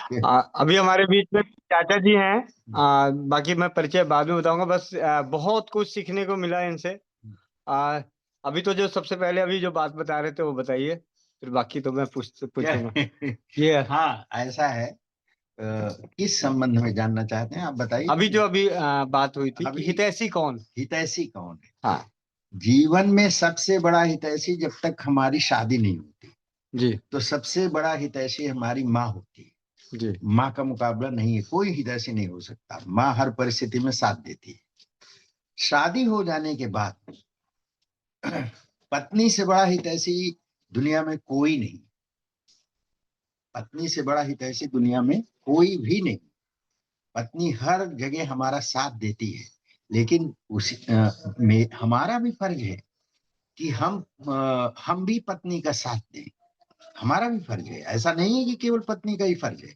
अभी हमारे बीच में चाचा जी हैं। बाकी मैं परिचय बाद में बताऊंगा। बस बहुत कुछ सीखने को मिला इनसे। आ, अभी तो जो सबसे पहले अभी जो बात बता रहे थे वो बताइए, फिर बाकी तो मैं पूछूंगा। ये हाँ, ऐसा है। किस संबंध में जानना चाहते हैं आप, बताइए। अभी जो बात हुई थी कि अभी हितैषी कौन। हितैषी कौन है? हाँ। जीवन में सबसे बड़ा हितैषी जब तक हमारी शादी नहीं होती, जी। तो सबसे बड़ा हितैषी हमारी माँ होती है। जी। माँ का मुकाबला नहीं है, कोई हितैषी नहीं हो सकता। माँ हर परिस्थिति में साथ देती है। शादी हो जाने के बाद पत्नी से बड़ा हितैषी दुनिया में कोई नहीं। पत्नी से बड़ा हितैषी दुनिया में कोई भी नहीं। पत्नी हर जगह हमारा साथ देती है, लेकिन में हमारा भी फर्ज है कि हम भी पत्नी का साथ दें। हमारा भी फर्ज है। ऐसा नहीं है कि केवल पत्नी का ही फर्ज है।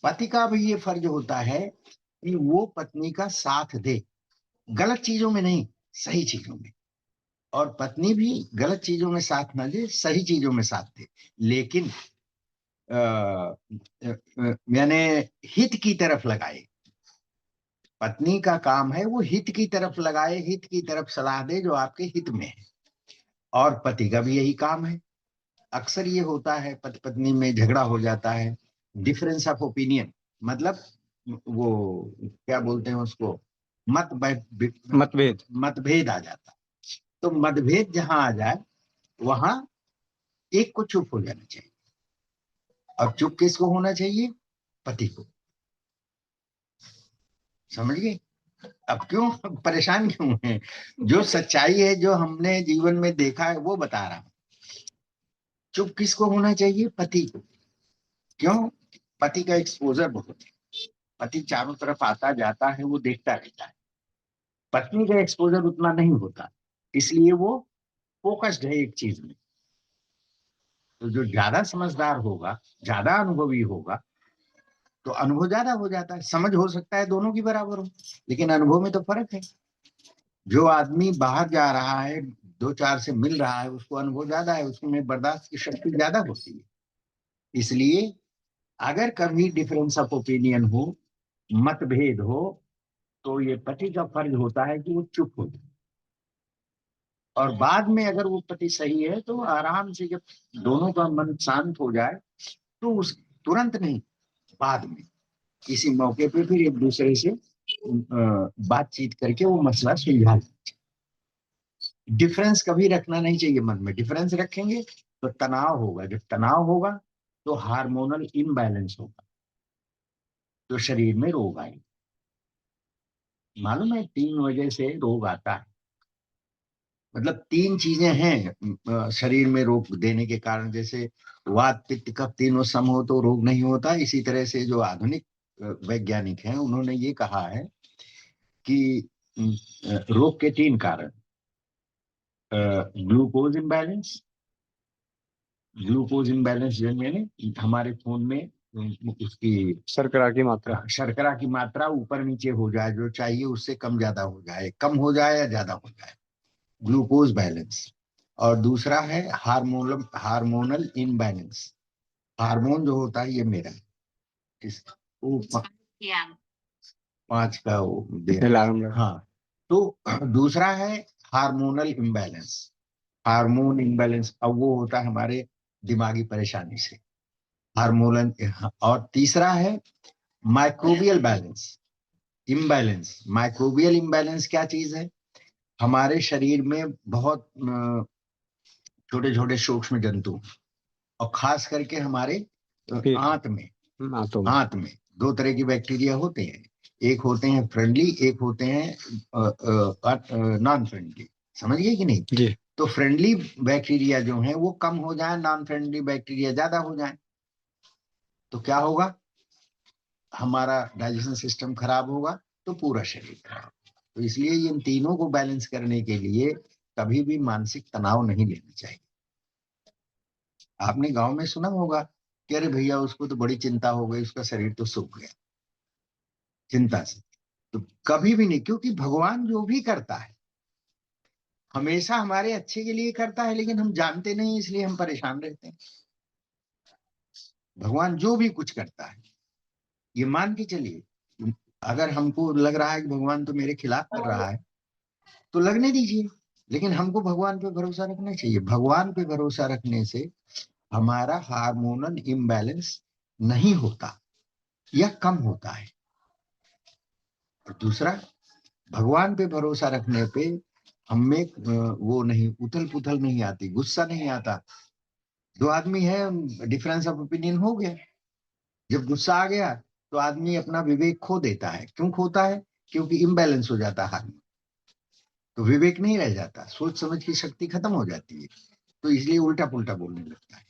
पति का भी ये फर्ज होता है कि वो पत्नी का साथ दे, गलत चीजों में नहीं, सही चीजों में। और पत्नी भी गलत चीजों में साथ ना दे, सही चीजों में साथ दे। लेकिन यानी हित की तरफ लगाए। पत्नी का काम है वो हित की तरफ लगाए, हित की तरफ सलाह दे जो आपके हित में है। और पति का भी यही काम है। अक्सर ये होता है पति पत्नी में झगड़ा हो जाता है, डिफरेंस ऑफ ओपिनियन, मतलब वो क्या बोलते हैं उसको, मत मतभेद। मतभेद आ जाता है। तो मतभेद जहां आ जाए वहां एक को चुप हो जाना चाहिए। और चुप किसको होना चाहिए? पति को। समझ गए? अब क्यों परेशान क्यों है? जो सच्चाई है, जो हमने जीवन में देखा है, वो बता रहा हूं। चुप किसको होना चाहिए? पति को। क्यों? पति का एक्सपोजर बहुत है। पति चारों तरफ आता जाता है, वो देखता रहता है। पत्नी का एक्सपोजर उतना नहीं होता, इसलिए वो फोकस्ड है एक चीज में। तो जो ज्यादा समझदार होगा, ज्यादा अनुभवी होगा, तो अनुभव ज्यादा हो जाता है। समझ हो सकता है दोनों की बराबर हो, लेकिन अनुभव में तो फर्क है। जो आदमी बाहर जा रहा है, दो चार से मिल रहा है, उसको अनुभव ज्यादा है, उसमें बर्दाश्त की शक्ति ज्यादा होती है। इसलिए अगर कभी डिफरेंस ऑफ ओपिनियन हो, मतभेद हो, तो ये पति का फर्ज होता है कि वो चुप हो जाए। और बाद में अगर वो पति सही है तो आराम से, जब दोनों का मन शांत हो जाए, तो उस तुरंत नहीं, बाद में किसी मौके पे फिर एक दूसरे से बातचीत करके वो मसला सुलझा ले। डिफरेंस कभी रखना नहीं चाहिए मन में। डिफरेंस रखेंगे तो तनाव होगा। जब तनाव होगा तो हार्मोनल इम्बैलेंस होगा, तो शरीर में रोग आएंगे। मालूम है 3 वजह से रोग आता है। मतलब 3 चीजें हैं शरीर में रोग देने के कारण। जैसे वात पित्त कफ तीनों सम हो तो रोग नहीं होता। इसी तरह से जो आधुनिक वैज्ञानिक हैं, उन्होंने ये कहा है कि रोग के 3 कारण: ग्लूकोज इम्बैलेंस। ग्लूकोज इम्बैलेंस यानी हमारे खून में उसकी शर्करा की मात्रा ऊपर नीचे हो जाए, जो चाहिए उससे कम ज्यादा हो जाए, कम हो जाए या ज्यादा हो जाए, ग्लूकोज बैलेंस। और दूसरा है हार्मोनल हार्मोनल इनबैलेंस। हार्मोन जो होता है ये मेरा किस वो 5 का वो दे अलार्म लगा। हाँ। तो दूसरा है हार्मोनल इम्बैलेंस। हार्मोन इम्बैलेंस अब वो होता है हमारे दिमागी परेशानी से, हार्मोनल। और तीसरा है microbial balance imbalance. Microbial imbalance क्या चीज है? हमारे शरीर में बहुत छोटे छोटे सूक्ष्म जंतु, और खास करके हमारे फिर आंत में। हाथों में। आंत में 2 तरह की बैक्टीरिया होते हैं। एक होते हैं फ्रेंडली, एक होते हैं नॉन फ्रेंडली। समझ गए कि नहीं? जी। तो फ्रेंडली बैक्टीरिया जो है वो कम हो जाए, नॉन फ्रेंडली बैक्टीरिया ज्यादा हो जाए, तो क्या होगा? हमारा डाइजेशन सिस्टम खराब होगा, तो पूरा शरीर खराब। तो इसलिए इन तीनों को बैलेंस करने के लिए कभी भी मानसिक तनाव नहीं लेना चाहिए। आपने गांव में सुना होगा कि अरे भैया उसको तो बड़ी चिंता हो गई, उसका शरीर तो सूख गया चिंता से। तो कभी भी नहीं, क्योंकि भगवान जो भी करता है हमेशा हमारे अच्छे के लिए करता है, लेकिन हम जानते नहीं, इसलिए हम परेशान रहते हैं। भगवान जो भी कुछ करता है, ये मान के चलिए, अगर हमको लग रहा है कि भगवान तो मेरे खिलाफ कर रहा है, तो लगने दीजिए, लेकिन हमको भगवान पे भरोसा रखना चाहिए। भगवान पे भरोसा रखने से हमारा हार्मोनल इम्बैलेंस नहीं होता या कम होता है। और दूसरा, भगवान पे भरोसा रखने पे हमें वो नहीं, उथल पुथल नहीं आती, गुस्सा नहीं आता। दो आदमी है, डिफरेंस ऑफ ओपिनियन हो गया, जब गुस्सा आ गया तो आदमी अपना विवेक खो देता है। क्यों खोता है? क्योंकि इम्बैलेंस हो जाता है हार्मोन, तो विवेक नहीं रह जाता, सोच समझ की शक्ति खत्म हो जाती है, तो इसलिए उल्टा पुल्टा बोलने लगता है।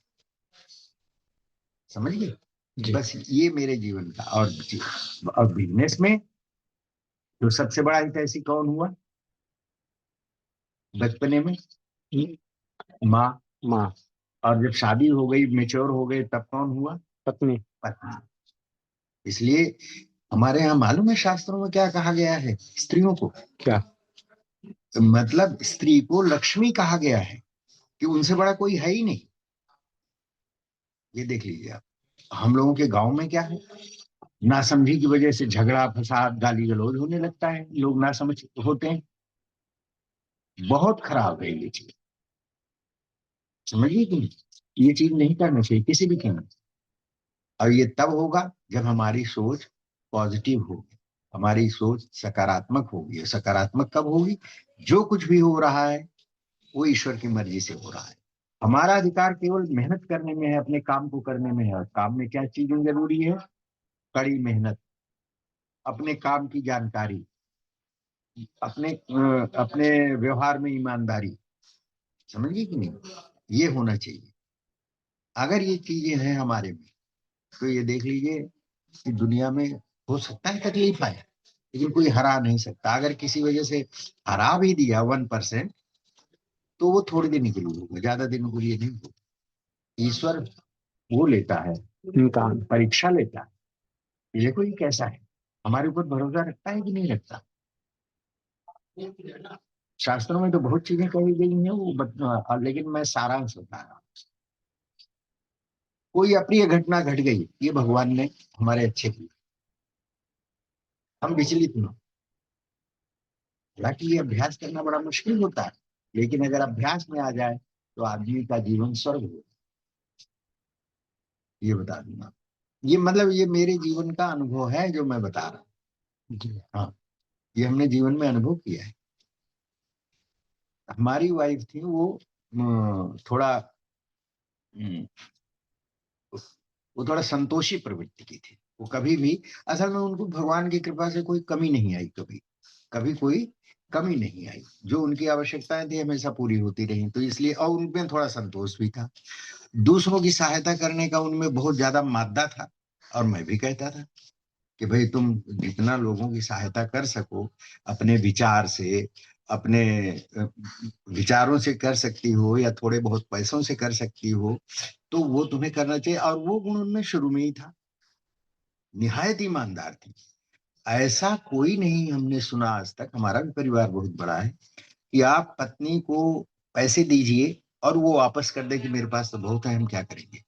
समझ गए? जी। बस ये मेरे जीवन का। और बिजनेस में जो सबसे बड़ा हितैषी कौन हुआ बचपने में? माँ। माँ। और जब शादी हो गई, मेच्योर हो गए, तब कौन हुआ? पत्नी। पत्नी। इसलिए हमारे यहाँ मालूम है शास्त्रों में क्या कहा गया है स्त्रियों को? क्या? मतलब स्त्री को लक्ष्मी कहा गया है, कि उनसे बड़ा कोई है ही नहीं। ये देख लीजिए आप, हम लोगों के गांव में क्या है, नासमझी की वजह से झगड़ा फसाद गाली गलौज होने लगता है, लोग नासमझ होते हैं। बहुत खराब है ये चीज, समझिए कि नहीं? ये चीज नहीं करना चाहिए किसी भी कीमत। और ये तब होगा जब हमारी सोच पॉजिटिव होगी, हमारी सोच सकारात्मक होगी। सकारात्मक कब होगी? जो कुछ भी हो रहा है वो ईश्वर की मर्जी से हो रहा है। हमारा अधिकार केवल मेहनत करने में है, अपने काम को करने में है। और काम में क्या चीजें जरूरी है? कड़ी मेहनत, अपने काम की जानकारी, अपने व्यवहार में ईमानदारी। समझिए कि नहीं? ये होना चाहिए। अगर ये चीजें हैं हमारे में, तो ये देख लीजिए कि दुनिया में हो सकता है तकलीफ आए, लेकिन कोई हरा नहीं सकता। अगर किसी वजह से हरा भी दिया 1%, तो वो थोड़े दिन के लिए होगा, ज्यादा दिनों के लिए नहीं होगा। ईश्वर वो लेता है, इम्तिहान परीक्षा लेता है, देखो ये कैसा है, हमारे ऊपर भरोसा रखता है कि नहीं रखता। शास्त्रों में तो बहुत चीजें कही गई हैं, लेकिन मैं सारांश बता रहा हूँ। कोई अप्रिय घटना घट गई, ये भगवान ने हमारे अच्छे की, हम विचलित न हो। हालांकि ये अभ्यास करना बड़ा मुश्किल होता है, लेकिन अगर अभ्यास में आ जाए तो आदमी का जीवन स्वर्ग हो। ये बता दूंगा, ये मतलब ये मेरे जीवन का अनुभव है जो मैं बता रहा हूँ। जी। हाँ, ये हमने जीवन में अनुभव किया है। हमारी वाइफ थी, वो थोड़ा वो थोड़ा संतोषी प्रवृत्ति की थी। वो कभी भी, असल में उनको भगवान की कृपा से कोई कमी नहीं आई, कभी कभी कोई कमी नहीं आई। जो उनकी आवश्यकताएं थी हमेशा पूरी होती रही, तो इसलिए, और उनमें थोड़ा संतोष भी था। दूसरों की सहायता करने का उनमें बहुत ज्यादा मादा था। और मैं भी कहता था कि भाई तुम जितना लोगों की सहायता कर सको, अपने विचार से, अपने विचारों से कर सकती हो, या थोड़े बहुत पैसों से कर सकती हो, तो वो तुम्हें करना चाहिए। और वो गुण उनमें शुरू में ही था, निहायत ईमानदार थी। ऐसा कोई नहीं हमने सुना आज तक, हमारा भी परिवार बहुत बड़ा है, कि आप पत्नी को पैसे दीजिए और वो वापस कर दे कि मेरे पास तो बहुत है, हम क्या करेंगे।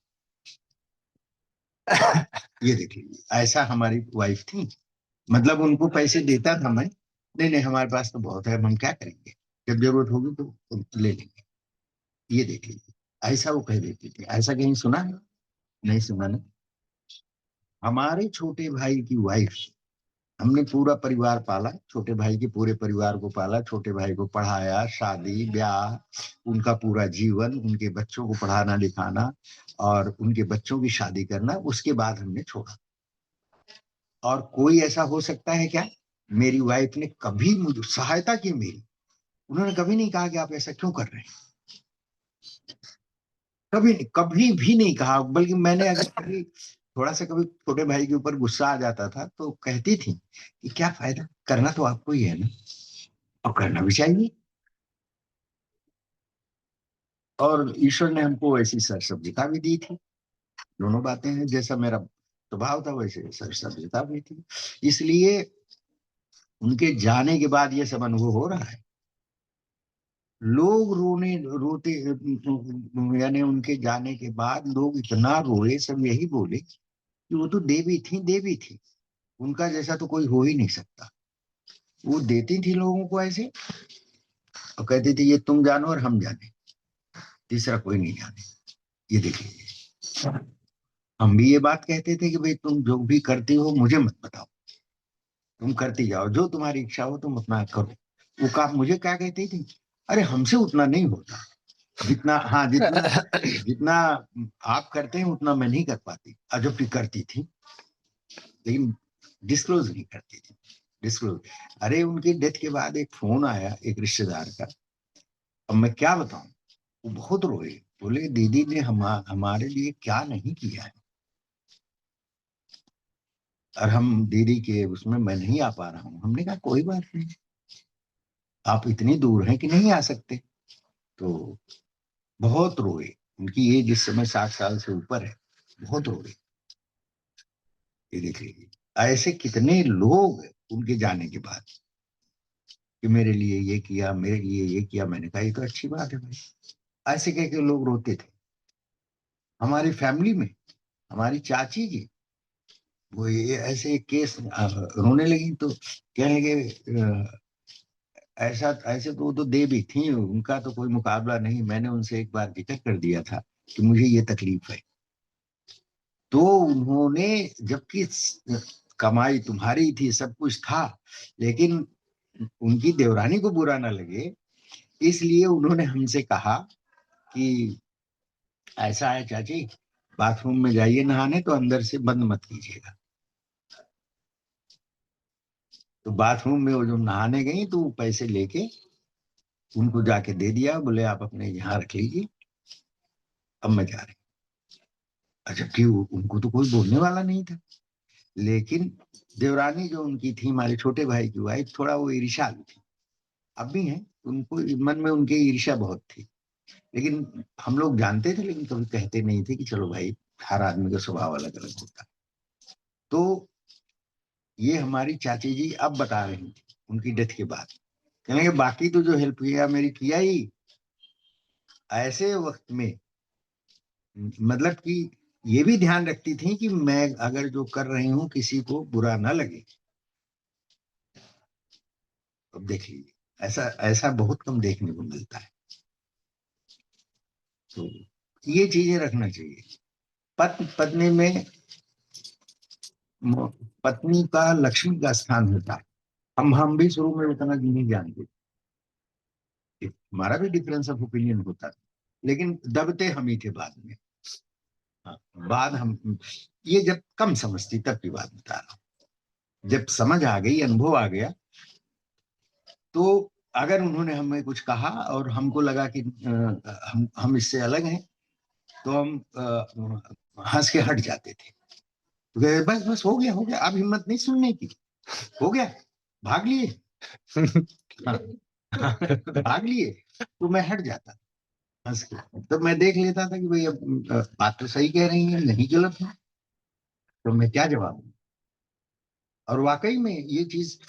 ये देख लीजिए, ऐसा हमारी वाइफ थी। मतलब उनको पैसे देता था मैं, नहीं नहीं हमारे पास तो बहुत है, हम क्या करेंगे, जब जरूरत होगी तो ले लेंगे। ये देख लीजिए, ऐसा वो कह देती थी। ऐसा कहीं सुना है? नहीं सुना ना। हमारे छोटे भाई की वाइफ, हमने पूरा परिवार पाला, छोटे भाई के पूरे परिवार को पाला, छोटे भाई को पढ़ाया, शादी ब्याह, उनका पूरा जीवन, उनके बच्चों को पढ़ाना लिखाना और उनके बच्चों की शादी करना, उसके बाद हमने छोड़ा। और कोई ऐसा हो सकता है क्या? मेरी वाइफ ने कभी मुझे सहायता की मेरी, उन्होंने कभी नहीं कहा कि आप ऐसा क्यों कर रहे हैं, कभी नहीं, कभी भी नहीं कहा। बल्कि मैंने अगर कभी थोड़ा सा कभी छोटे भाई के ऊपर गुस्सा आ जाता था तो कहती थी कि क्या फायदा, करना तो आपको ही है ना, और करना भी चाहिए। और ईश्वर ने हमको ऐसी सरसब्जता भी दी थी। दोनों बातें हैं, जैसा मेरा स्वभाव था वैसे सरसब्जता भी थी। इसलिए उनके जाने के बाद ये सब अनुभव हो रहा है। लोग रोते, यानी उनके जाने के बाद लोग इतना रोए, सब यही बोले कि वो तो देवी थी, देवी थी, उनका जैसा तो कोई हो ही नहीं सकता। वो देती थी लोगों को ऐसे और कहती थी ये तुम जानो और हम जाने, तीसरा कोई नहीं जाने। ये देखिए, हम भी ये बात कहते थे कि भाई तुम जो भी करती हो मुझे मत बताओ, तुम करती जाओ, जो तुम्हारी इच्छा हो तुम अपना करो। वो काम मुझे क्या कहती थी, अरे हमसे उतना नहीं होता जितना, हाँ जितना जितना आप करते हैं उतना मैं नहीं कर पाती। जबकि करती थी, लेकिन डिस्क्लोज नहीं करती थी, डिस्क्लोज। अरे उनकी डेथ के बाद एक फोन आया एक रिश्तेदार का, अब मैं क्या बताऊं, वो बहुत रोए, बोले दीदी ने हमारे लिए क्या नहीं किया है, और हम दीदी के उसमें मैं नहीं आ पा रहा हूँ। हमने कहा कोई बात नहीं, आप इतनी दूर हैं कि नहीं आ सकते। तो बहुत रोए, उनकी एज इस समय 60 साल से ऊपर है, बहुत रोए। ये देख लीजिए, ऐसे कितने लोग उनके जाने के बाद कि मेरे लिए ये किया, मेरे लिए ये किया। मैंने कहा ये तो अच्छी बात है भाई, ऐसे कह के लोग रोते थे। हमारी फैमिली में हमारी चाची जी, वो ये ऐसे केस रोने लगी तो कहने लगे ऐसा, ऐसे तो वो तो देवी थी, उनका तो कोई मुकाबला नहीं, मैंने उनसे एक बार जिक्र कर दिया था कि मुझे ये तकलीफ है। तो उन्होंने, जबकि कमाई तुम्हारी थी, सब कुछ था, लेकिन उनकी देवरानी को बुरा ना लगे इसलिए उन्होंने हमसे कहा कि ऐसा है चाची, बाथरूम में जाइए नहाने तो अंदर से बंद मत कीजिएगा। तो बाथरूम में वो जो नहाने गई तो वो पैसे लेके उनको जाके दे दिया, बोले आप अपने यहाँ रख लीजिए, अब मैं जा रही। जबकि उनको तो कोई बोलने वाला नहीं था, लेकिन देवरानी जो उनकी थी, हमारे छोटे भाई की वाइफ, थोड़ा वो ईर्ष्यालु थी, अब भी है, उनको मन में उनके ईर्ष्या बहुत थी। लेकिन हम लोग जानते थे, लेकिन कभी कहते नहीं थे कि चलो भाई, हर आदमी का स्वभाव अलग अलग होता। तो ये हमारी चाची जी अब बता रही थी उनकी डेथ के बाद, कहेंगे बाकी तो जो हेल्प किया मेरी किया ही, ऐसे वक्त में मतलब कि ये भी ध्यान रखती थी कि मैं अगर जो कर रही हूँ किसी को बुरा ना लगे। अब देख लीजिए, ऐसा ऐसा बहुत कम देखने को मिलता है। तो ये चीजें रखना चाहिए। पत्नी में पत्नी का लक्ष्मी का स्थान होता है। हम भी शुरू में उतना नहीं जानते, हमारा भी डिफरेंस ऑफ ओपिनियन होता था, लेकिन दबते हम ही थे बाद में। हाँ, बाद हम ये जब कम समझती तब की बात बता रहा हूँ। जब समझ आ गई, अनुभव आ गया, तो अगर उन्होंने हमें कुछ कहा और हमको लगा कि हम इससे अलग हैं, तो हम हंस के हट जाते थे। तो बस बस हो गया, हो गया, अब हिम्मत नहीं सुनने की, हो गया, भाग लिए। हाँ, भाग लिए, तो मैं हट जाता हंस के। तो मैं देख लेता था कि भाई अब बात तो सही कह रही है, नहीं गलत है, तो मैं क्या जवाब दूं। और वाकई में ये चीज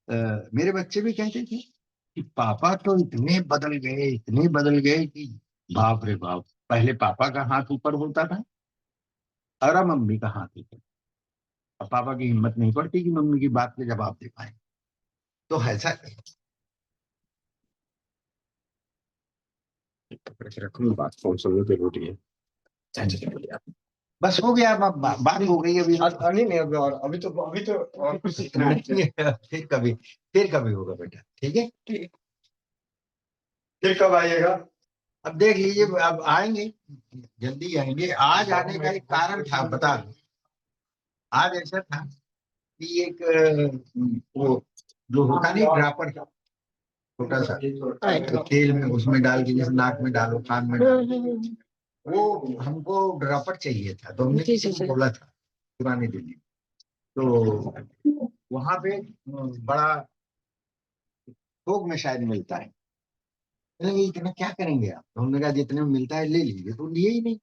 मेरे बच्चे भी कहते थे कि पापा तो इतने बदल गए, इतने बदल गए कि बाप रे बाप, पहले पापा का हाथ ऊपर होता था और अब मम्मी का हाथ ऊपर। अब पापा की हिम्मत नहीं पड़ती कि मम्मी की बात पे जवाब दे पाए। तो ऐसा रखूँ, बात फोन सुनने जरूरी है। बस हो गया, अब बात हो गई अभी। नहीं नहीं, अभी तो और कुछ सीखना है। फिर कभी होगा बेटा, ठीक है। फिर कब आइएगा? अब देख लीजिए, अब आएंगे, जल्दी आएंगे। आज आने का एक कारण था, बता दूं। आज ऐसा था कि एक वो जो होता नहीं ड्रापर, छोटा सा, तो तेल में उसमें डाल के जैसे नाक में डालो, कान में डालो, वो हमको ड्रापर चाहिए था, तो हमने किसी को बोला था पुरानी दिल्ली। तो वहां पे बड़ा थोक में शायद मिलता है। बोले, इतना क्या करेंगे आप? तो हमने कहा जितने में मिलता है ले लीजिए, तो लिए ही नहीं।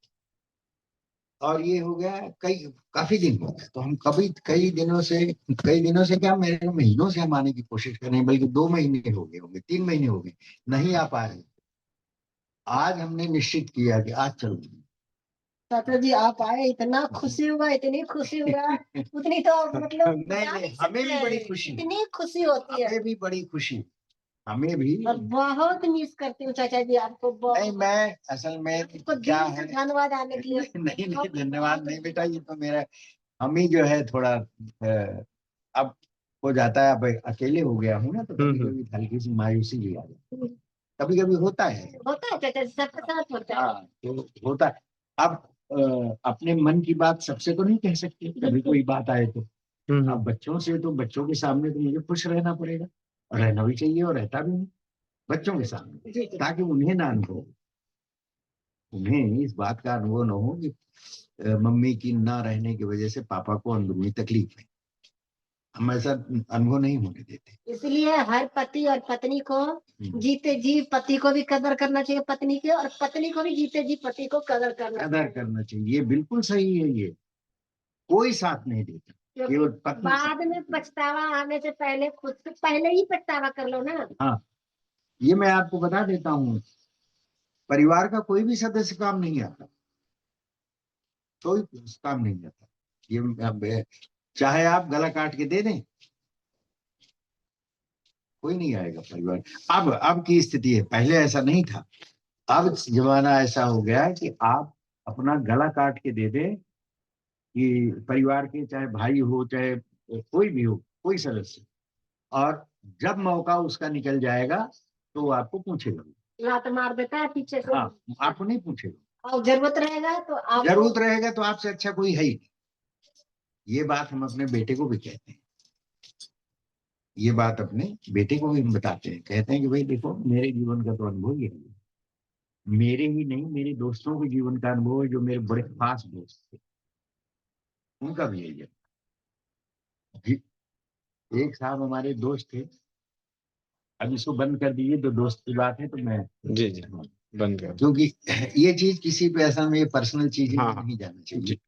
और ये हो गया कई काफी दिन हो गए, तो हम कभी कई दिनों से क्या, मेरे महीनों से हम आने की कोशिश कर रहे हैं, बल्कि 2 महीने हो गए होंगे, 3 महीने हो गए, नहीं आ पा रहे। आज हमने निश्चित किया कि आज चलो। चाचा जी आप आए, इतना खुशी हुआ, इतनी खुशी हुआ, उतनी तो मतलब नहीं बता नहीं, नहीं हमें भी सकते। बड़ी खुशी, इतनी खुशी होती है हमें भी बड़ी खुशी, हमें भी। और बहुत मिस करती हूँ चाचा जी आपको नहीं, बहुत। मैं असल में आपको क्या दिल से है, धन्यवाद आने के लिए। नहीं नहीं, धन्यवाद नहीं बेटा, ये तो मेरा, हम ही जो है थोड़ा अब हो जाता है, अब अकेले हो गया हूँ ना, तो कभी कभी हल्की सी मायूसी भी आ जाती है, कभी कभी होता है। होता है चाचा जी, सबके साथ होता है। हाँ, तो होता है। अब अपने मन की बात सबसे तो नहीं कह सकते, कभी कोई बात आए तो। अब बच्चों से तो, बच्चों के सामने तो मुझे खुश रहना पड़ेगा, और रहना भी चाहिए, और रहता भी हूँ बच्चों के सामने, ताकि उन्हें ना अनुभव, उन्हें इस बात का अनुभव न हो कि मम्मी की ना रहने की वजह से पापा को अंदरूनी तकलीफ है। हम ऐसा अनुभव नहीं होने देते। इसलिए हर पति और पत्नी को जीते जी पति को भी कदर करना चाहिए पत्नी की, और पत्नी को भी जीते जी पति को कदर करना चाहिए। ये बिल्कुल सही है, ये कोई साथ नहीं देता, केवल पत्नी। बाद में पछतावा आने से पहले खुद से पहले ही पछतावा कर लो ना। हाँ, ये मैं आपको बता देता हूँ, परिवार का कोई भी सदस्य काम नहीं आता, कोई काम नहीं आता। ये अब चाहे आप गला काट के दे दें, कोई नहीं आएगा परिवार। अब की स्थिति है, पहले ऐसा नहीं था। अब जमाना ऐसा हो गया है कि आप अपना गला काट के दे दें, कि परिवार के चाहे भाई हो, चाहे कोई भी हो, कोई सदस्य, और जब मौका उसका निकल जाएगा तो वो आपको पूछेगा, लात मार देता है पीछे से। हाँ, आपको नहीं पूछेगा। और जरूरत रहेगा तो आपसे अच्छा कोई है ही। ये बात हम अपने बेटे को भी कहते हैं, ये बात अपने बेटे को भी हम बताते हैं, कहते हैं कि भाई देखो, मेरे जीवन का तो अनुभव ये है, मेरे ही नहीं, मेरे दोस्तों के जीवन का अनुभव है, जो मेरे बड़े खास दोस्त थे, उनका भी यही है। जी, एक साहब हमारे दोस्त थे, अब इसको बंद कर दीजिए, तो दोस्त की बात है, तो मैं जी जी बंद कर। क्योंकि ये चीज किसी पे ऐसा में, ये पर्सनल चीज हाँ, नहीं जाना चाहिए। जी।